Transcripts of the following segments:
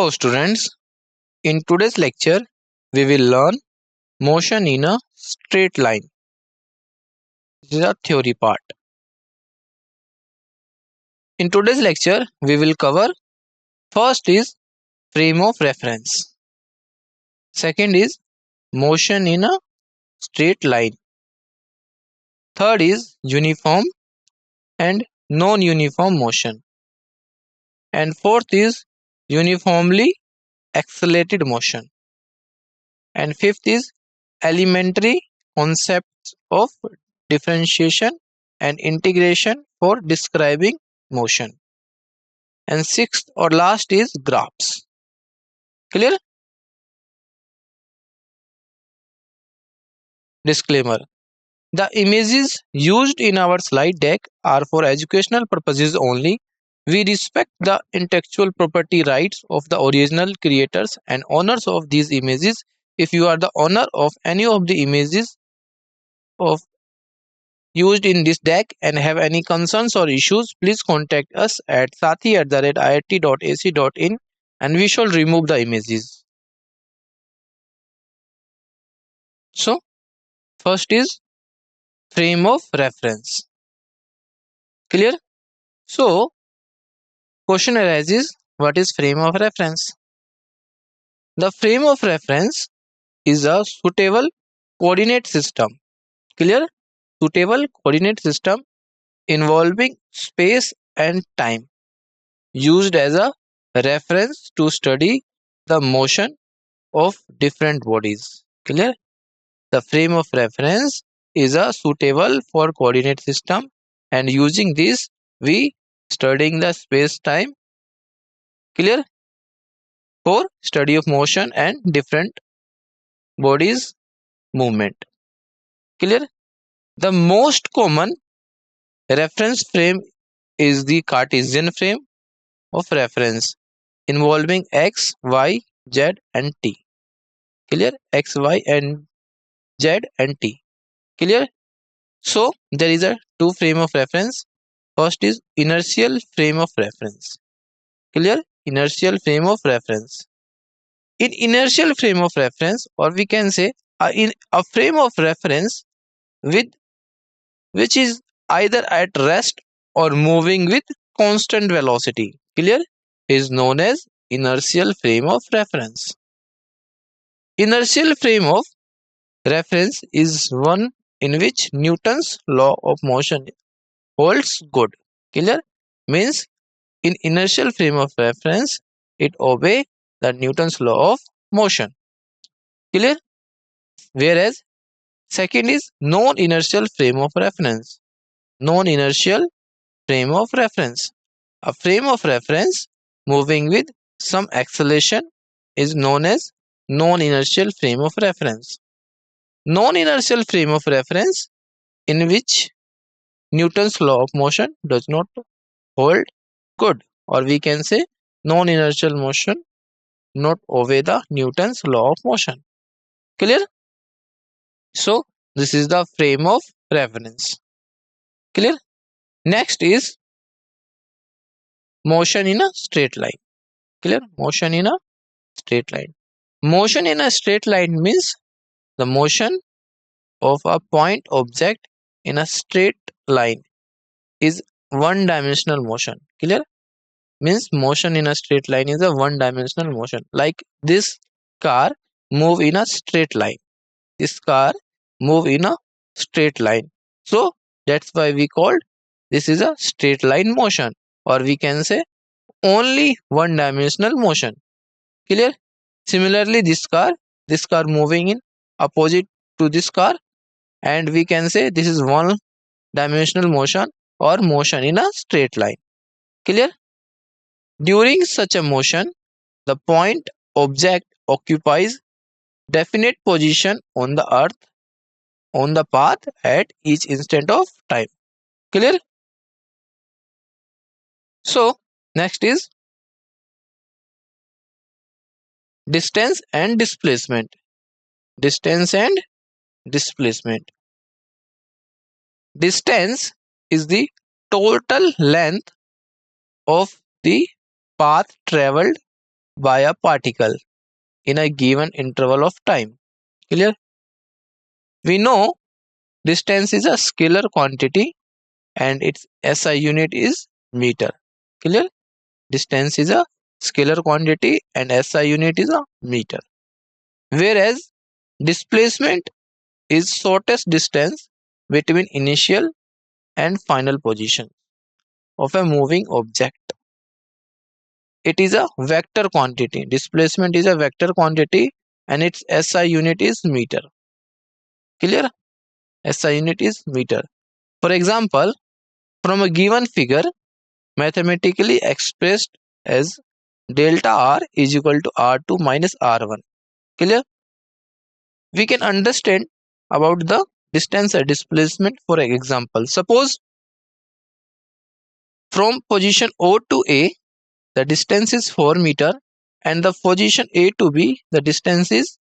Hello students, in today's lecture we will learn motion in a straight line. This is a theory part. In today's lecture we will cover first is frame of reference, second is motion in a straight line, third is uniform and non-uniform motion, and fourth is uniformly accelerated motion, and fifth is elementary concepts of differentiation and integration for describing motion, and sixth or last is graphs. Clear? Disclaimer: the images used in our slide deck are for educational purposes only. We respect the intellectual property rights of the original creators and owners of these images. If you are the owner of any of the images of used in this deck and have any concerns or issues, please contact us at sathi@iit.ac.in and we shall remove the images. So, first is frame of reference. Clear? So, question arises, what is frame of reference? The frame of reference is a suitable coordinate system. Clear? Suitable coordinate system involving space and time, used as a reference to study the motion of different bodies. Clear? The frame of reference is a suitable for coordinate system, and using this we studying the space time. Clear? For study of motion and different bodies movement. Clear? The most common reference frame is the Cartesian frame of reference involving x, y, z and t. Clear? X, y and z and t. Clear? So there is a two frame of reference. First is inertial frame of reference. Clear? Inertial frame of reference. In inertial frame of reference, or we can say in a frame of reference with which is either at rest or moving with constant velocity. Clear? Is known as inertial frame of reference. Inertial frame of reference is one in which Newton's law of motion holds good. Clear? Means in inertial frame of reference it obeys the Newton's law of motion. Clear? Whereas second is non-inertial frame of reference. Non-inertial frame of reference. A frame of reference moving with some acceleration is known as non-inertial frame of reference. Non-inertial frame of reference in which Newton's law of motion does not hold good, or we can say non-inertial motion not obey the Newton's law of motion. Clear? So this is the frame of reference. Clear? Next is motion in a straight line. Clear? Motion in a straight line. Motion in a straight line means the motion of a point object in a straight line is one dimensional motion. Clear? Means motion in a straight line is a one dimensional motion. Like this car move in a straight line. This car move in a straight line. So that's why we called this is a straight line motion, or we can say only one dimensional motion. Clear? Similarly this car moving in opposite to this car, and we can say this is one dimensional motion or motion in a straight line. Clear? During such a motion, the point object occupies definite position on the earth on the path at each instant of time. Clear? So next is distance and displacement. Distance and displacement. Distance is the total length of the path traveled by a particle in a given interval of time. Clear? We know distance is a scalar quantity and its SI unit is meter. Clear? Distance is a scalar quantity and SI unit is a meter. Whereas displacement is shortest distance between initial and final position of a moving object. It is a vector quantity. Displacement is a vector quantity and its SI unit is meter. Clear? SI unit is meter. For example, from a given figure mathematically expressed as delta R is equal to R2 minus R1. Clear? We can understand about the distance and displacement. For example, suppose from position O to A the distance is 4 meter and the position A to B the distance is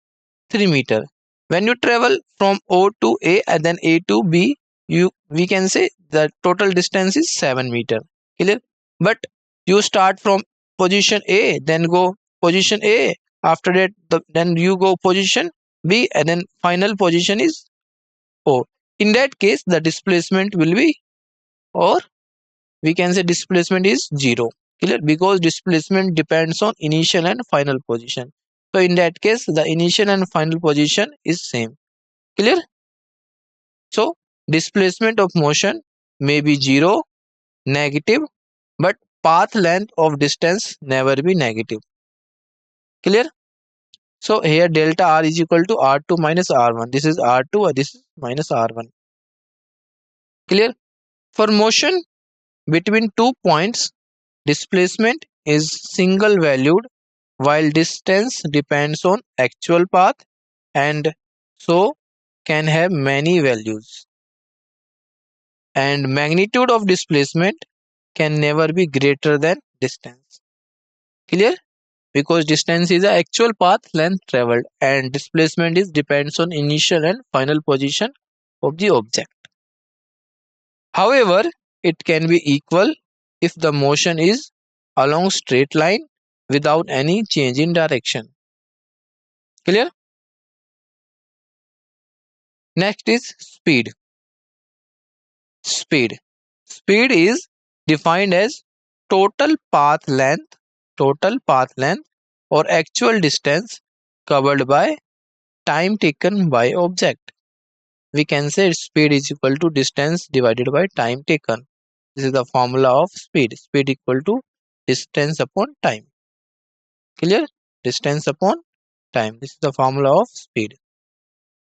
3 meter. When you travel from O to A and then A to B, we can say the total distance is 7 meter. Clear? But you start from position A, then go position A. After that, then you go position B, and then final position is O. In that case, the displacement will be, or we can say displacement is 0. Clear? Because displacement depends on initial and final position. So in that case, the initial and final position is same. Clear? So displacement of motion may be 0, negative, but path length of distance never be negative. Clear? So here delta R is equal to R2 minus R1. This is R2 or this is minus R1. Clear? For motion between 2 points, displacement is single valued while distance depends on actual path and so can have many values. And magnitude of displacement can never be greater than distance. Clear? Because distance is the actual path length traveled and displacement is depends on initial and final position of the object. However, it can be equal if the motion is along straight line without any change in direction. Clear? Next is speed. Speed. Speed is defined as total path length or actual distance covered by time taken by object. We can say speed is equal to distance divided by time taken. This is the formula of speed. Speed equal to distance upon time. Clear? Distance upon time. This is the formula of speed.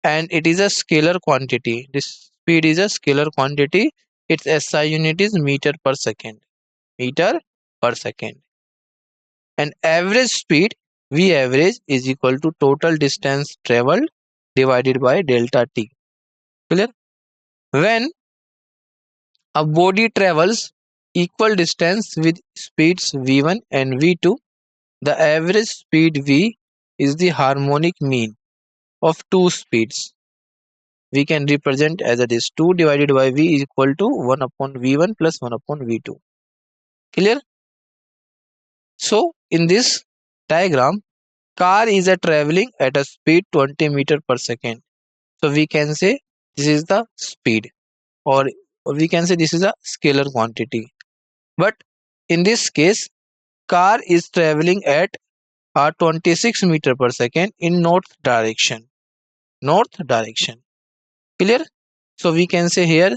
And it is a scalar quantity. This speed is a scalar quantity. Its SI unit is meter per second. Meter per second. And average speed, V average, is equal to total distance traveled divided by delta T. Clear? When a body travels equal distance with speeds v1 and v2, the average speed v is the harmonic mean of two speeds. We can represent as it is 2 divided by v is equal to 1 upon v1 plus 1 upon v2. Clear? So in this diagram, car is traveling at a speed 20 meter per second. So we can say this is the speed, or we can say this is a scalar quantity. But in this case, car is traveling at 26 meter per second in north direction. North direction. Clear? So we can say here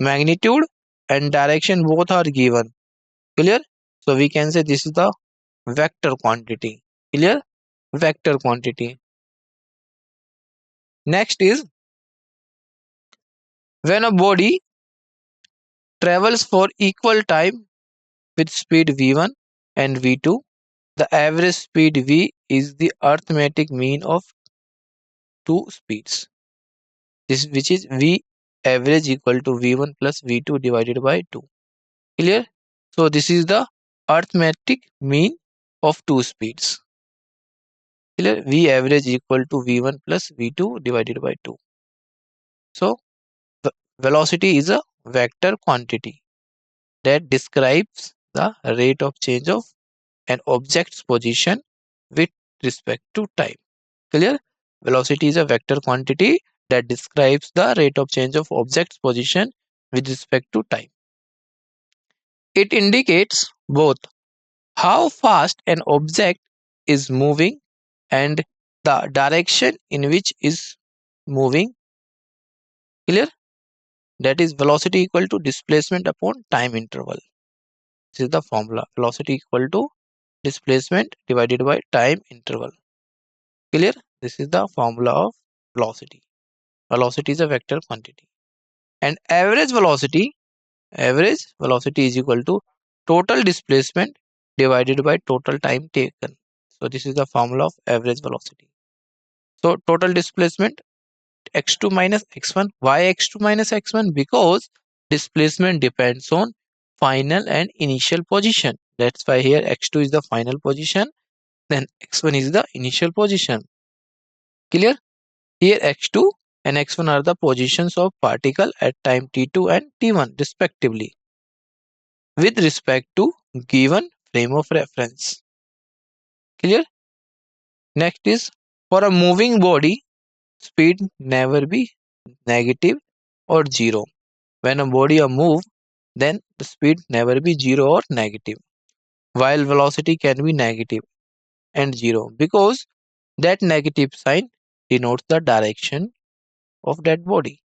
magnitude and direction both are given. Clear? So we can say this is the vector quantity. Clear? Vector quantity. Next is when a body travels for equal time with speed v1 and v2, the average speed v is the arithmetic mean of two speeds. This which is v average equal to v1 plus v2 divided by 2. Clear? So this is the arithmetic mean of two speeds. Clear? V average equal to v1 plus v2 divided by 2. So velocity is a vector quantity that describes the rate of change of an object's position with respect to time. Clear? Velocity is a vector quantity that describes the rate of change of object's position with respect to time. It indicates both how fast an object is moving and the direction in which is moving. Clear? That is velocity equal to displacement upon time interval. This is the formula. Velocity equal to displacement divided by time interval. Clear? This is the formula of velocity. Velocity is a vector quantity. And average velocity is equal to total displacement divided by total time taken. So this is the formula of average velocity. So total displacement x2 minus x1. Why x2 minus x1? Because displacement depends on final and initial position. That's why here x2 is the final position, then x1 is the initial position. Clear? Here x2 and x1 are the positions of particle at time t2 and t1 respectively with respect to given frame of reference. Clear? Next is, for a moving body, speed never be negative or zero. When a body move, then the speed never be zero or negative, while velocity can be negative and zero because that negative sign denotes the direction of that body.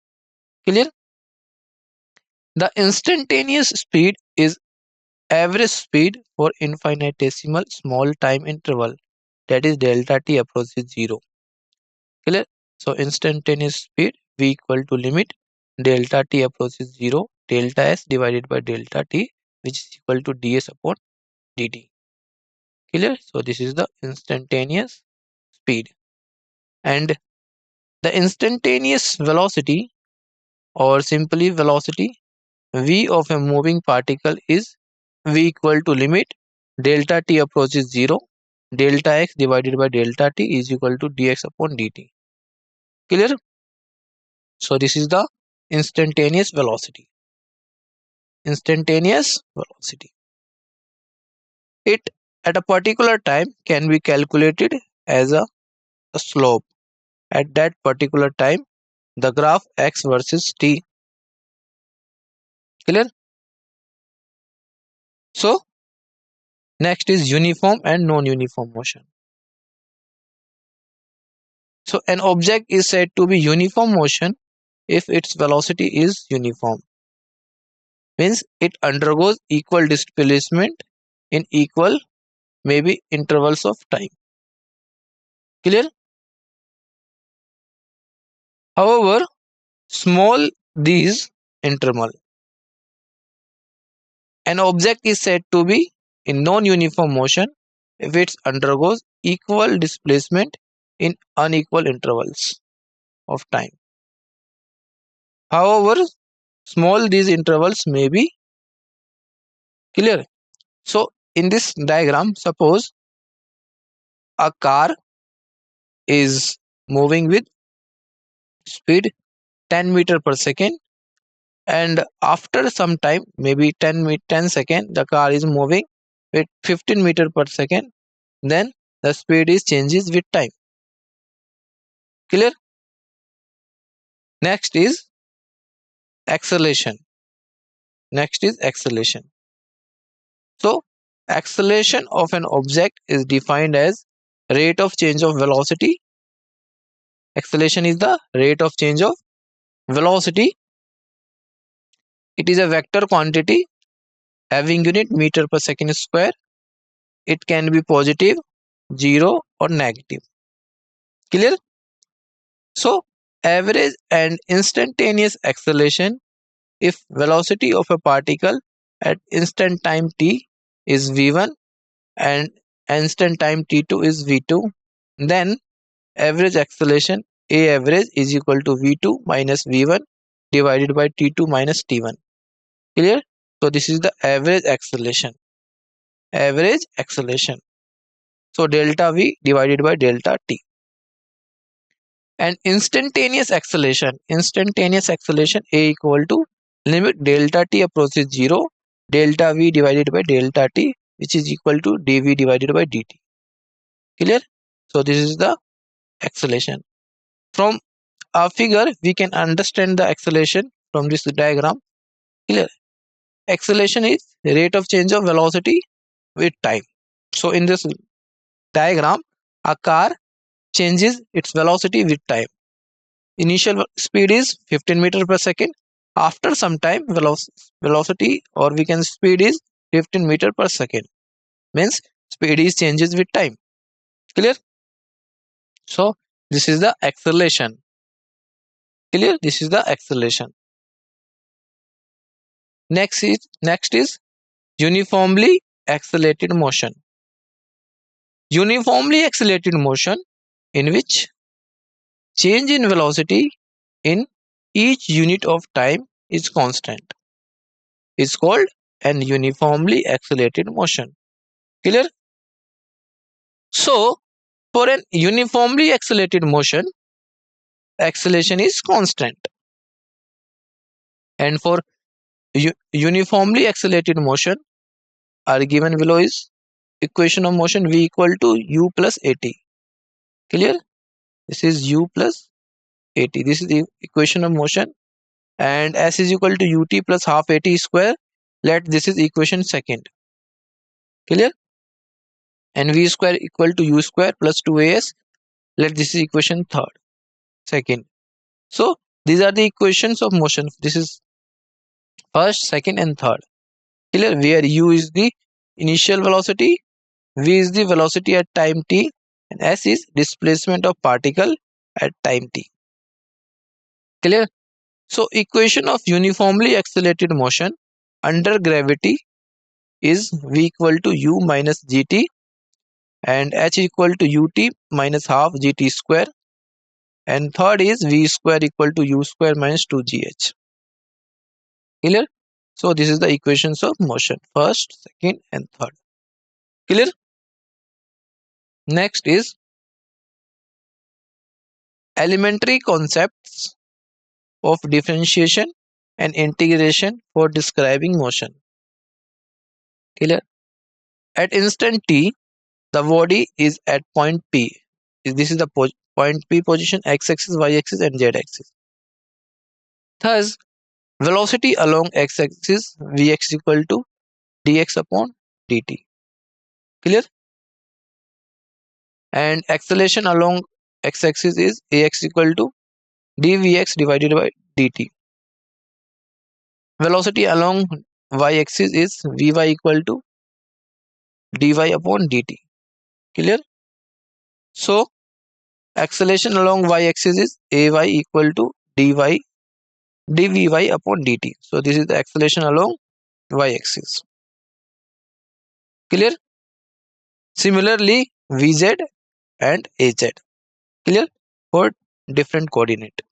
Clear? The instantaneous speed is average speed for infinitesimal small time interval, that is delta t approaches zero. Clear? So instantaneous speed v equal to limit delta t approaches zero, delta s divided by delta t, which is equal to ds upon dt. Clear? So this is the instantaneous speed. And the instantaneous velocity, or simply velocity, v of a moving particle is v equal to limit delta t approaches 0, delta x divided by delta t is equal to dx upon dt. Clear? So this is the instantaneous velocity. Instantaneous velocity. It at a particular time can be calculated as a slope. At that particular time, the graph x versus t. Clear? So next is uniform and non-uniform motion. So an object is said to be uniform motion if its velocity is uniform. Means it undergoes equal displacement in equal maybe intervals of time. Clear? However, small these interval. An object is said to be in non-uniform motion if it undergoes equal displacement in unequal intervals of time. However, small these intervals may be. Clear? So in this diagram, suppose a car is moving with speed 10 meter per second, and after some time, maybe 10 seconds, the car is moving with 15 meter per second, then the speed is changes with time. Clear? Next is acceleration. So acceleration of an object is defined as rate of change of velocity. Acceleration is the rate of change of velocity. It is a vector quantity having unit meter per second square. It can be positive, 0 or negative. Clear? So average and instantaneous acceleration, if velocity of a particle at instant time t is v1 and instant time t2 is v2, then average acceleration a average is equal to v2 minus v1 divided by t2 minus t1. Clear? So this is the average acceleration. So delta v divided by delta t. And instantaneous acceleration a equal to limit delta t approaches 0, delta v divided by delta t, which is equal to dv divided by dt. Clear? So this is the acceleration. From a figure, we can understand the acceleration from this diagram. Clear? Acceleration is the rate of change of velocity with time. So in this diagram, a car changes its velocity with time. Initial speed is 15 meter per second. After some time, velocity or we can speed is 15 meter per second. Means speed is changes with time. Clear? So this is the acceleration. Clear? This is the acceleration. Next is uniformly accelerated motion. Uniformly accelerated motion in which change in velocity in each unit of time is constant is called an uniformly accelerated motion. Clear? So for an uniformly accelerated motion, acceleration is constant, and for uniformly accelerated motion, are given below is equation of motion v equal to u plus at. Clear? This is u plus at. This is the equation of motion, and s is equal to ut plus half at square. Let this is equation second. Clear? And v square equal to u square plus 2as. Let this is equation third, second. So these are the equations of motion. This is first, second, and third. Clear? Where u is the initial velocity, v is the velocity at time t, and s is displacement of particle at time t. Clear? So equation of uniformly accelerated motion under gravity is v equal to u minus gt and h equal to ut minus half gt square, and third is v square equal to u square minus 2gh. Clear? So this is the equations of motion, first, second, and third. Clear? Next is elementary concepts of differentiation and integration for describing motion. Clear? At instant t, the body is at point P. This is the point P position, x-axis, y-axis, and z-axis. Thus, velocity along x-axis vx equal to dx upon dt. Clear? And acceleration along x-axis is ax equal to dvx divided by dt. Velocity along y-axis is vy equal to dy upon dt. Clear? So acceleration along y-axis is ay equal to dvy upon dt. So this is the acceleration along y-axis. Clear? Similarly, vz and az. Clear? For different coordinate.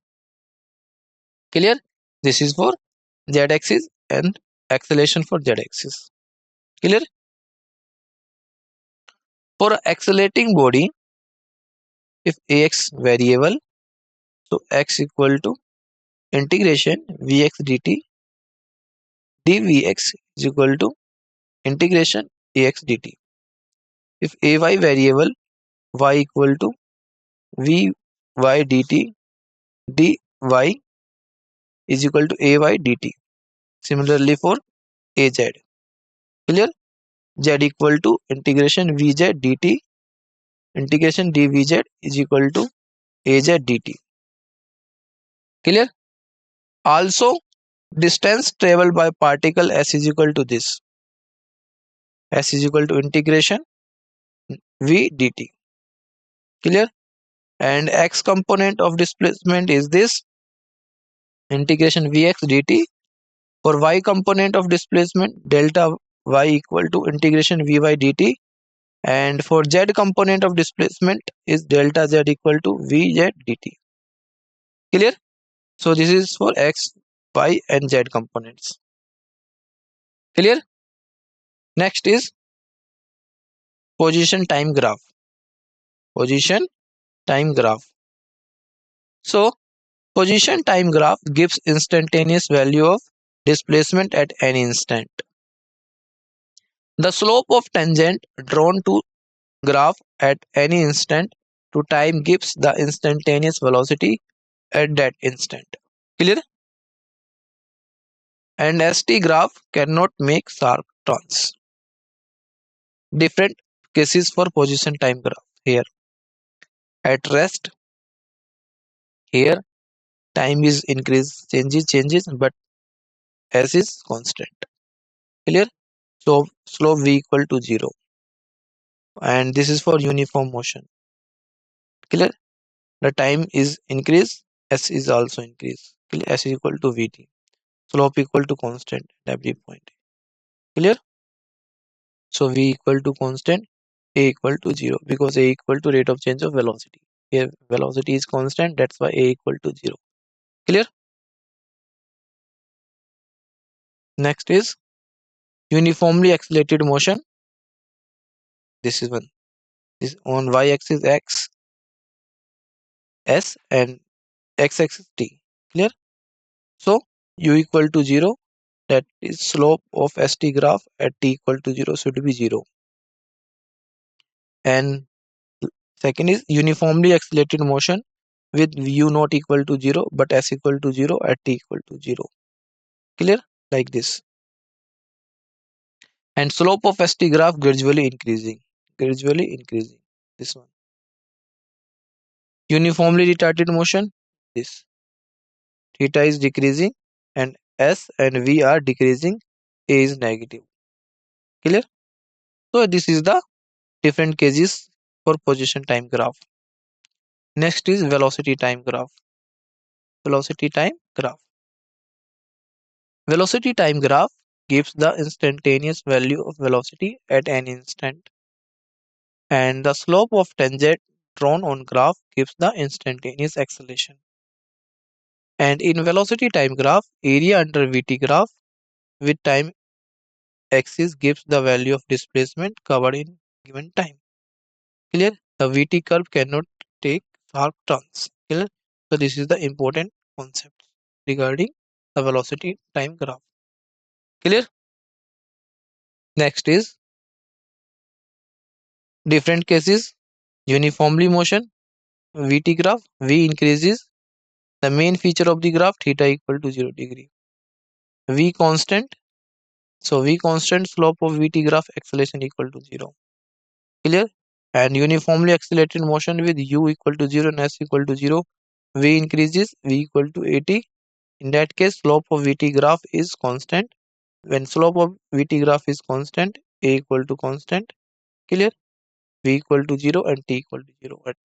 Clear? This is for z-axis and acceleration for z-axis. Clear? For accelerating body, if ax variable, so x equal to integration vx dt, dvx is equal to integration ax dt. If ay variable, y equal to vy dt, dy is equal to ay dt. Similarly for az. Clear? Z equal to integration vz dt, integration dvz is equal to az dt. Clear? Also, distance traveled by particle s is equal to this. S is equal to integration v dt. Clear? And x component of displacement is this, integration vx dt. For y component of displacement, delta y equal to integration vy dt. And for z component of displacement is delta z equal to vz dt. Clear? So this is for x, y, and z components. Clear? Next is position time graph. Position time graph. So position time graph gives instantaneous value of displacement at any instant. The slope of tangent drawn to graph at any instant to time gives the instantaneous velocity at that instant. Clear? And ST graph cannot make sharp turns. Different cases for position time graph. Here at rest, here time is increase changes but S is constant. Clear? So slope V equal to 0. And this is for uniform motion. Clear? The time is increase, S is also increase. Clear? S is equal to Vt. Slope equal to constant at every point. Clear? So V equal to constant, A equal to 0 because A equal to rate of change of velocity. Here velocity is constant, that's why A equal to 0. Clear? Next is uniformly accelerated motion. This is one. This on y-axis x, s and x-axis t. Clear? So u equal to 0, that is slope of st graph at t equal to 0 should be 0. And second is uniformly accelerated motion with u not equal to 0 but s equal to 0 at t equal to 0. Clear? Like this. And slope of st graph gradually increasing. Gradually increasing. This one. Uniformly retarded motion. This. Theta is decreasing and s and v are decreasing. A is negative. Clear? So this is the different cases for position time graph. Next is velocity time graph. Velocity time graph. Velocity time graph gives the instantaneous value of velocity at an instant, and the slope of tangent drawn on graph gives the instantaneous acceleration. And in velocity time graph, area under Vt graph with time axis gives the value of displacement covered in given time. Clear? The Vt curve cannot take sharp turns. Clear? So this is the important concept regarding the velocity time graph. Clear? Next is different cases. Uniformly motion, Vt graph, V increases. The main feature of the graph, theta equal to 0 degree. V constant, so V constant, slope of Vt graph, acceleration equal to 0. Clear? And uniformly accelerated motion with u equal to 0 and s equal to 0. V increases, V equal to 80. In that case, slope of Vt graph is constant. When slope of Vt graph is constant, A equal to constant. Clear? V equal to 0 and T equal to 0 at.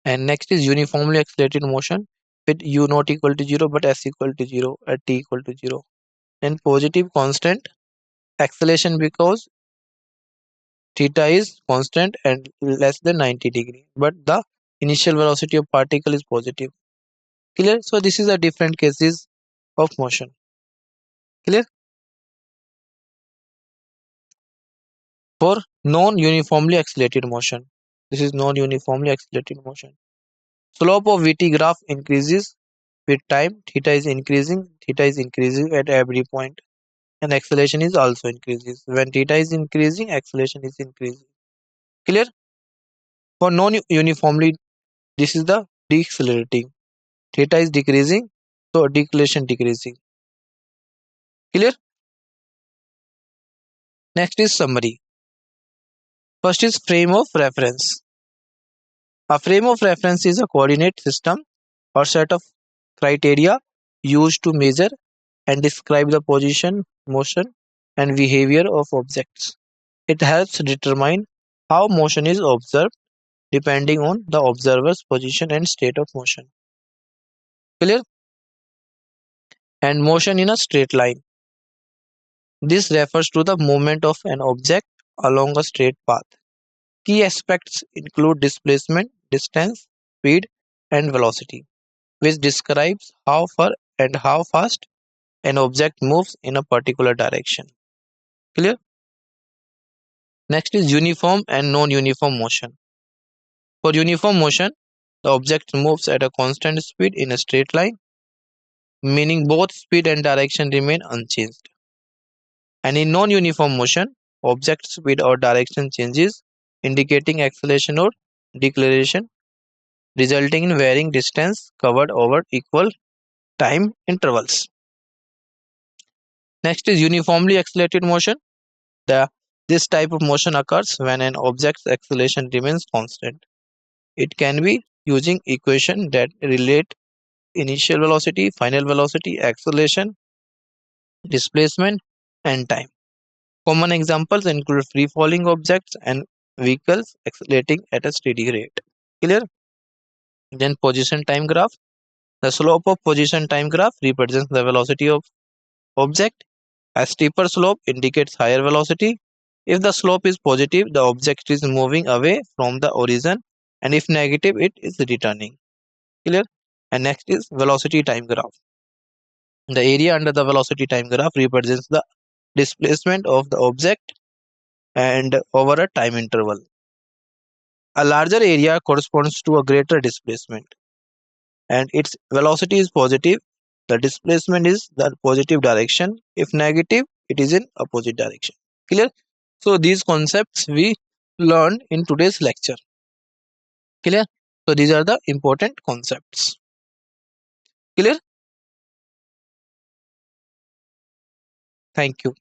And next is uniformly accelerated motion with u not equal to 0 but s equal to 0 at t equal to 0. Then positive constant acceleration because theta is constant and less than 90 degree, but the initial velocity of particle is positive. Clear? So this is a different cases of motion. Clear? For non-uniformly accelerated motion, this is non-uniformly accelerated motion. Slope of Vt graph increases with time. Theta is increasing at every point, and acceleration is also increases. When theta is increasing, acceleration is increasing. Clear? For non-uniformly, this is the decelerating. Theta is decreasing, so deceleration decreasing. Clear? Next is summary. First is frame of reference. A frame of reference is a coordinate system or set of criteria used to measure and describe the position, motion, and behavior of objects. It helps determine how motion is observed depending on the observer's position and state of motion. Clear? And motion in a straight line. This refers to the movement of an object along a straight path. Key aspects include displacement, distance, speed, and velocity, which describes how far and how fast an object moves in a particular direction. Clear? Next is uniform and non-uniform motion. For uniform motion, the object moves at a constant speed in a straight line, meaning both speed and direction remain unchanged. And in non-uniform motion, object speed or direction changes, indicating acceleration or deceleration, resulting in varying distance covered over equal time intervals. Next is uniformly accelerated motion. This type of motion occurs when an object's acceleration remains constant. It can be using equations that relate initial velocity, final velocity, acceleration, displacement, and time. Common examples include free falling objects and vehicles accelerating at a steady rate. Clear? Then position time graph. The slope of position time graph represents the velocity of object. A steeper slope indicates higher velocity. If the slope is positive, the object is moving away from the origin, and if negative, it is returning. Clear? And next is velocity time graph. The area under the velocity time graph represents the displacement of the object and over a time interval. A larger area corresponds to a greater displacement, and its velocity is positive. The displacement is the positive direction. If negative, it is in opposite direction. Clear? So these concepts we learned in today's lecture. Clear? So these are the important concepts. Clear? Thank you.